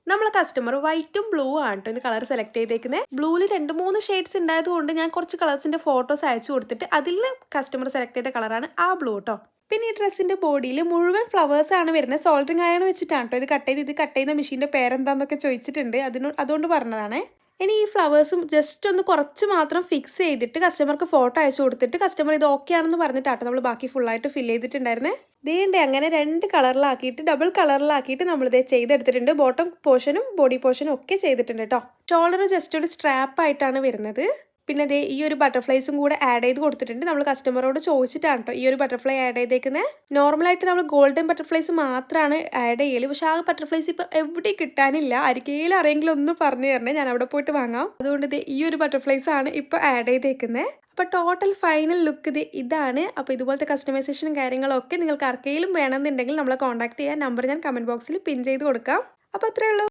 നമ്മളെ കസ്റ്റമർ വൈറ്റും ബ്ലൂ ആണ് കേട്ടോ ഇത് കളർ സെലക്ട് ചെയ്തേക്കുന്നത്. ബ്ലൂവിൽ 2-3 ഷെയ്ഡ്സ് ഉണ്ടായതുകൊണ്ട് ഞാൻ കുറച്ച് കളേഴ്സിന്റെ ഫോട്ടോസ് അയച്ചു കൊടുത്തിട്ട് അതിൽ കസ്റ്റമർ സെലക്ട് ചെയ്ത കളറാണ് ആ ബ്ലൂ കേട്ടോ. പിന്നെ ഈ ഡ്രസ്സിന്റെ ബോഡിയിൽ മുഴുവൻ ഫ്ലവേഴ്സ് ആണ് വരുന്നത്. സോൾഡറിങ് അയൺ വെച്ചിട്ടാണ് കേട്ടോ ഇത് കട്ട് ചെയ്യുന്ന മെഷീന്റെ പേരെന്താന്നൊക്കെ ചോദിച്ചിട്ടുണ്ട്. അതുകൊണ്ട് പറഞ്ഞതാണ്. ഇനി ഈ ഫ്ലവേഴ്സും ജസ്റ്റ് ഒന്ന് കുറച്ച് മാത്രം ഫിക്സ് ചെയ്തിട്ട് കസ്റ്റമർക്ക് ഫോട്ടോ അയച്ചു കൊടുത്തിട്ട് കസ്റ്റമർ ഇത് ഓക്കെ ആണെന്ന് പറഞ്ഞിട്ടാട്ടോ നമ്മൾ ബാക്കി ഫുള്ളായിട്ട് ഫില്ല് ചെയ്തിട്ടുണ്ടായിരുന്നേ. ദേണ്ടേ അങ്ങനെ 2 കളറിലാക്കിയിട്ട് ഡബിൾ കളറിലാക്കിയിട്ട് നമ്മളിത് ചെയ്തെടുത്തിട്ടുണ്ട്. ബോട്ടം പോർഷനും ബോഡി പോർഷനും ഒക്കെ ചെയ്തിട്ടുണ്ട് കേട്ടോ. ഷോൾഡർ ജസ്റ്റ് ഒരു സ്ട്രാപ്പ് ആയിട്ടാണ് വരുന്നത്. പിന്നെ ദേ ഈ ഒരു ബട്ടർഫ്ലൈസും കൂടെ ആഡ് ചെയ്ത് കൊടുത്തിട്ടുണ്ട്. നമ്മൾ കസ്റ്റമറോട് ചോദിച്ചിട്ടാണ് കേട്ടോ ഈ ഒരു ബട്ടർഫ്ലൈ ആഡ് ചെയ്തേക്കുന്നത്. നോർമലായിട്ട് നമ്മൾ ഗോൾഡൻ ബട്ടർഫ്ലൈസ് മാത്രമാണ് ആഡ് ചെയ്യല്. പക്ഷെ ആ ബട്ടർഫ്ലൈസ് ഇപ്പോൾ എവിടെ കിട്ടാനില്ല. ആർക്കെങ്കിലും അറിയെങ്കിലും ഒന്ന് പറഞ്ഞു തരണേ, ഞാൻ അവിടെ പോയിട്ട് വാങ്ങാം. അതുകൊണ്ട് ദേ ഈ ഒരു ബട്ടർഫ്ലൈസ് ആണ് ഇപ്പോൾ ആഡ് ചെയ്തേക്കുന്നത്. അപ്പോൾ ടോട്ടൽ ഫൈനൽ ലുക്ക് ഇതാണ്. അപ്പോൾ ഇതുപോലത്തെ കസ്റ്റമൈസേഷനും കാര്യങ്ങളൊക്കെ നിങ്ങൾക്ക് ആർക്കെങ്കിലും വേണമെന്നുണ്ടെങ്കിൽ നമ്മളെ കോൺടാക്ട് ചെയ്യാൻ നമ്പർ ഞാൻ കമൻറ്റ് ബോക്സിൽ പിൻ ചെയ്ത് കൊടുക്കാം. അപ്പോൾ അത്രേ ഉള്ളൂ.